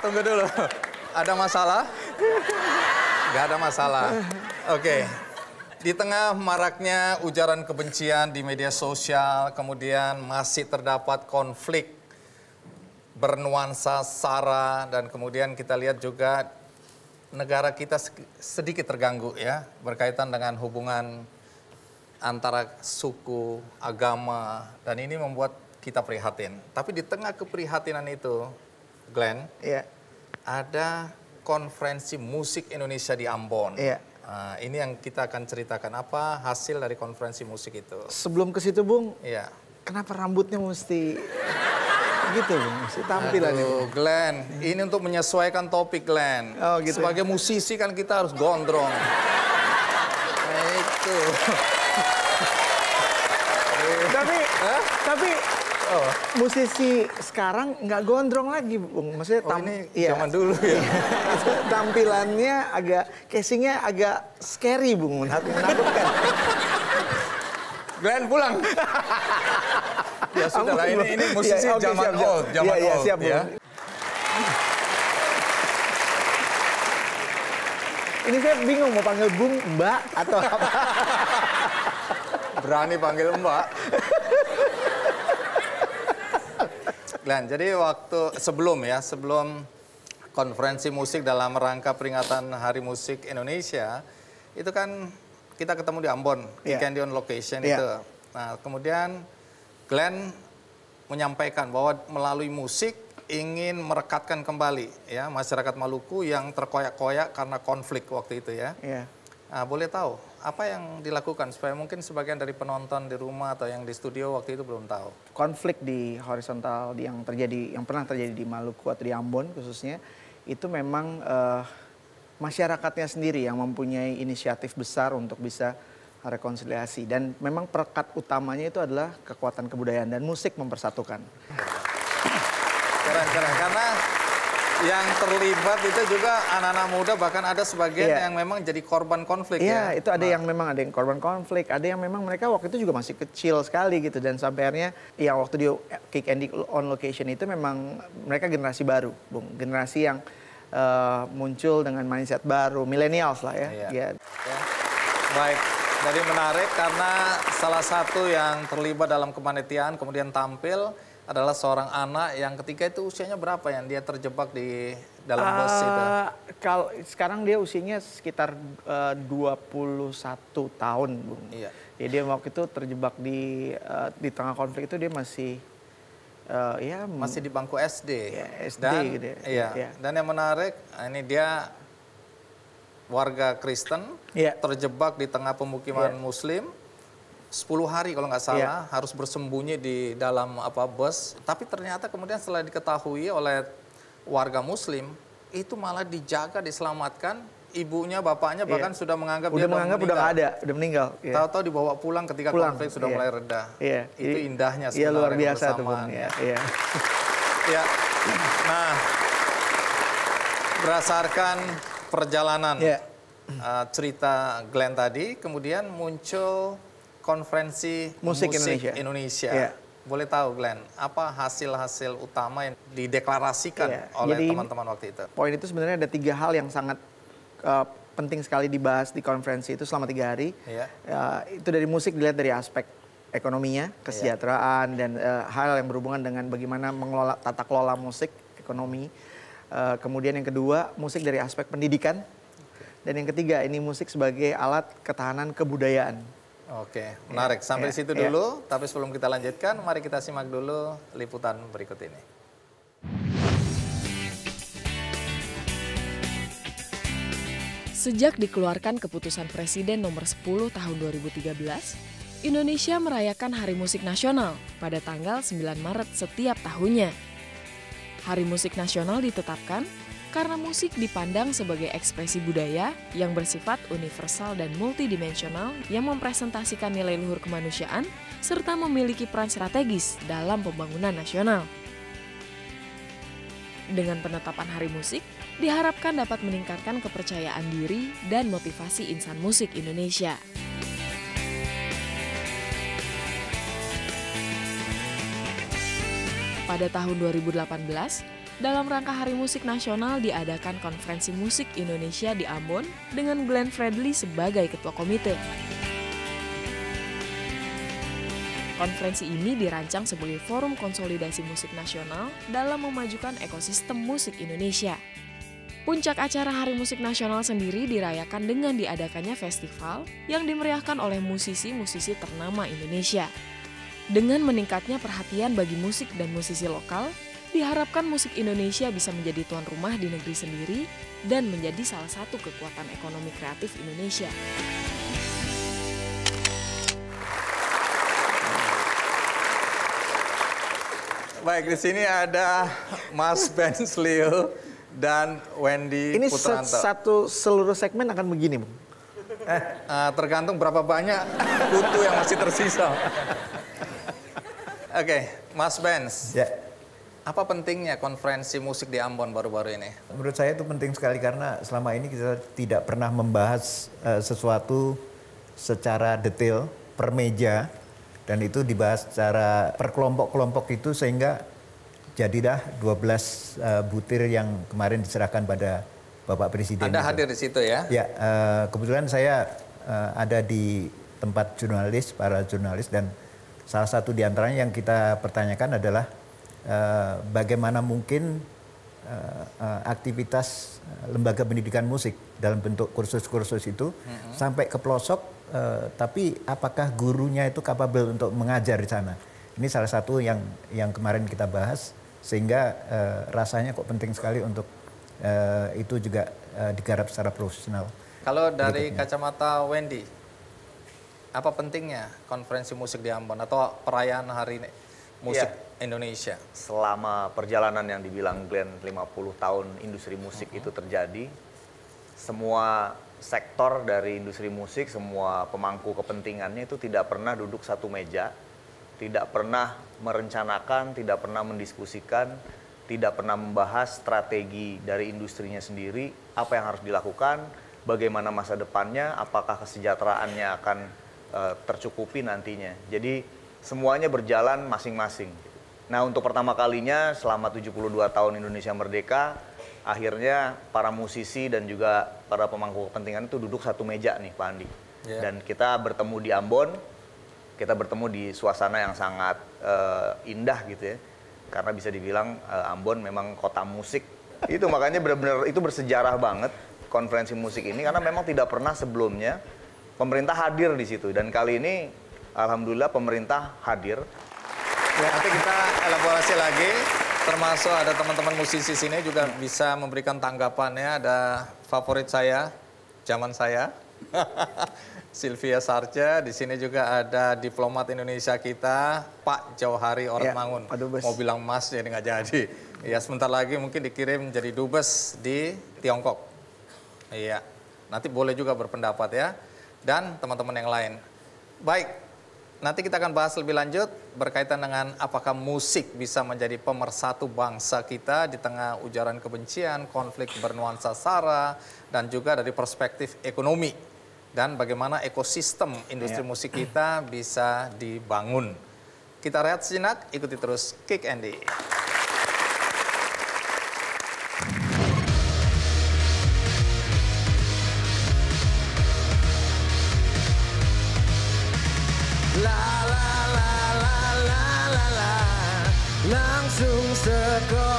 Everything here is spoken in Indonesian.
tunggu dulu. Ada masalah? Nggak ada masalah. Oke. Di tengah maraknya ujaran kebencian di media sosial, kemudian masih terdapat konflik bernuansa SARA, dan kemudian kita lihat juga negara kita sedikit terganggu ya, berkaitan dengan hubungan antara suku, agama, dan ini membuat kita prihatin. Tapi di tengah keprihatinan itu, Glenn, ada konferensi musik Indonesia di Ambon. Nah, ini yang kita akan ceritakan, apa hasil dari konferensi musik itu. Sebelum ke situ, Bung, kenapa rambutnya mesti gitu, Bung? Mesti tampilan ini. Glenn, ini untuk menyesuaikan topik, Glenn. Oh, gitu. Sebagai musisi kan kita harus gondrong. Nah, itu. Tapi musisi sekarang nggak gondrong lagi, Bung. Maksudnya ini zaman dulu ya. Tampilannya agak, casingnya agak scary, Bung, menakutkan. Glenn pulang. Ya sudah lah, ini musisi zaman old, zaman old. Siap, Bung. Ini saya bingung mau panggil Bung, Mbak, atau apa. Berani panggil Mbak. Glenn, jadi sebelum konferensi musik dalam rangka peringatan Hari Musik Indonesia, itu kan kita ketemu di Ambon, di Candy on Location itu. Nah, kemudian Glenn menyampaikan bahwa melalui musik ingin merekatkan kembali ya masyarakat Maluku yang terkoyak-koyak karena konflik waktu itu ya. Nah, boleh tahu apa yang dilakukan supaya mungkin sebagian dari penonton di rumah atau yang di studio waktu itu belum tahu. Konflik di horizontal yang pernah terjadi di Maluku atau di Ambon khususnya, itu memang masyarakatnya sendiri yang mempunyai inisiatif besar untuk bisa rekonsiliasi, dan memang perekat utamanya itu adalah kekuatan kebudayaan dan musik mempersatukan. Keren, karena yang terlibat itu juga anak-anak muda, bahkan ada sebagian yang memang jadi korban konflik ya. Itu ada yang memang ada yang korban konflik, ada yang memang mereka waktu itu juga masih kecil sekali gitu, dan sampai akhirnya yang waktu di Kick Andy on Location itu memang mereka generasi baru, Bung, generasi yang muncul dengan mindset baru, millennials lah ya. Baik, jadi menarik karena salah satu yang terlibat dalam kepanitiaan kemudian tampil adalah seorang anak yang ketika itu usianya berapa yang dia terjebak di dalam bus itu? Kalau sekarang dia usianya sekitar 21 tahun, Bung. Iya. Ya, dia waktu itu terjebak di tengah konflik itu dia masih masih di bangku SD. Ya, SD dan, gitu ya. Iya. Dan yang menarik, ini dia warga Kristen terjebak di tengah pemukiman Muslim. 10 hari kalau nggak salah harus bersembunyi di dalam bus. Tapi ternyata kemudian setelah diketahui oleh warga Muslim, itu malah dijaga, diselamatkan. Ibunya, bapaknya bahkan sudah menganggap dia udah nggak ada, udah meninggal. Tahu-tahu dibawa pulang ketika konflik sudah mulai reda. Itu indahnya sebenarnya. Luar biasa tuh, Bung. Nah, berdasarkan perjalanan cerita Glenn tadi, kemudian muncul konferensi musik Indonesia. Boleh tahu, Glenn, apa hasil-hasil utama yang dideklarasikan oleh teman-teman waktu itu? Poin itu sebenarnya ada 3 hal yang sangat penting sekali dibahas di konferensi itu selama 3 hari. Itu dari musik dilihat dari aspek ekonominya, kesejahteraan, dan hal yang berhubungan dengan bagaimana mengelola tata kelola musik, ekonomi. Kemudian yang kedua, musik dari aspek pendidikan. Dan yang ketiga, ini musik sebagai alat ketahanan kebudayaan. Oke, menarik. Sampai situ dulu, tapi sebelum kita lanjutkan, mari kita simak dulu liputan berikut ini. Sejak dikeluarkan keputusan Presiden nomor 10 tahun 2013, Indonesia merayakan Hari Musik Nasional pada tanggal 9 Maret setiap tahunnya. Hari Musik Nasional ditetapkan karena musik dipandang sebagai ekspresi budaya yang bersifat universal dan multidimensional yang mempresentasikan nilai luhur kemanusiaan serta memiliki peran strategis dalam pembangunan nasional. Dengan penetapan Hari Musik, diharapkan dapat meningkatkan kepercayaan diri dan motivasi insan musik Indonesia. Pada tahun 2018, dalam rangka Hari Musik Nasional diadakan Konferensi Musik Indonesia di Ambon dengan Glenn Fredly sebagai ketua komite. Konferensi ini dirancang sebagai forum konsolidasi musik nasional dalam memajukan ekosistem musik Indonesia. Puncak acara Hari Musik Nasional sendiri dirayakan dengan diadakannya festival yang dimeriahkan oleh musisi-musisi ternama Indonesia. Dengan meningkatnya perhatian bagi musik dan musisi lokal, diharapkan musik Indonesia bisa menjadi tuan rumah di negeri sendiri dan menjadi salah satu kekuatan ekonomi kreatif Indonesia. Baik, di sini ada Mas Ben Slil dan Wendy Putranto. Ini satu seluruh segmen akan begini, Bung. Tergantung berapa banyak kutu yang masih tersisa. Oke, Mas Benz. Ya. Apa pentingnya konferensi musik di Ambon baru-baru ini? Menurut saya itu penting sekali karena selama ini kita tidak pernah membahas sesuatu secara detail per meja dan itu dibahas secara per kelompok-kelompok itu sehingga jadilah 12 butir yang kemarin diserahkan pada Bapak Presiden. Anda hadir di situ ya? Ya, kebetulan saya ada di tempat jurnalis, para jurnalis dan salah satu di antaranya yang kita pertanyakan adalah bagaimana mungkin aktivitas lembaga pendidikan musik dalam bentuk kursus-kursus itu sampai ke pelosok, tapi apakah gurunya itu capable untuk mengajar di sana? Ini salah satu yang kemarin kita bahas, sehingga rasanya kok penting sekali untuk itu juga digarap secara profesional. Kalau dari kacamata Wendy, apa pentingnya konferensi musik di Ambon atau perayaan Hari Musik Indonesia? Selama perjalanan yang dibilang Glenn 50 tahun industri musik itu terjadi, semua sektor dari industri musik, semua pemangku kepentingannya itu tidak pernah duduk satu meja, tidak pernah merencanakan, tidak pernah mendiskusikan, tidak pernah membahas strategi dari industrinya sendiri, apa yang harus dilakukan, bagaimana masa depannya, apakah kesejahteraannya akan tercukupi nantinya. Jadi semuanya berjalan masing-masing. Nah, untuk pertama kalinya selama 72 tahun Indonesia merdeka, akhirnya para musisi dan juga para pemangku kepentingan itu duduk satu meja nih, Pak Andi. Dan kita bertemu di Ambon, kita bertemu di suasana yang sangat indah gitu ya. Karena bisa dibilang Ambon memang kota musik. Itu makanya benar-benar itu bersejarah banget konferensi musik ini karena memang tidak pernah sebelumnya pemerintah hadir di situ, dan kali ini alhamdulillah pemerintah hadir. Ya, nanti kita elaborasi lagi, termasuk ada teman-teman musisi sini juga bisa memberikan tanggapannya. Ada favorit saya, zaman saya, Sylvia Sarce. Di sini juga ada diplomat Indonesia kita, Pak Jauhari Ormangun. Mau bilang Mas jadi nggak jadi. Ya, sebentar lagi mungkin dikirim jadi dubes di Tiongkok. Iya, nanti boleh juga berpendapat ya. Dan teman-teman yang lain. Baik, nanti kita akan bahas lebih lanjut berkaitan dengan apakah musik bisa menjadi pemersatu bangsa kita di tengah ujaran kebencian, konflik bernuansa sara, dan juga dari perspektif ekonomi. Dan bagaimana ekosistem industri musik kita bisa dibangun. Kita rehat sejenak, ikuti terus Kick Andy. Langsung sekolah.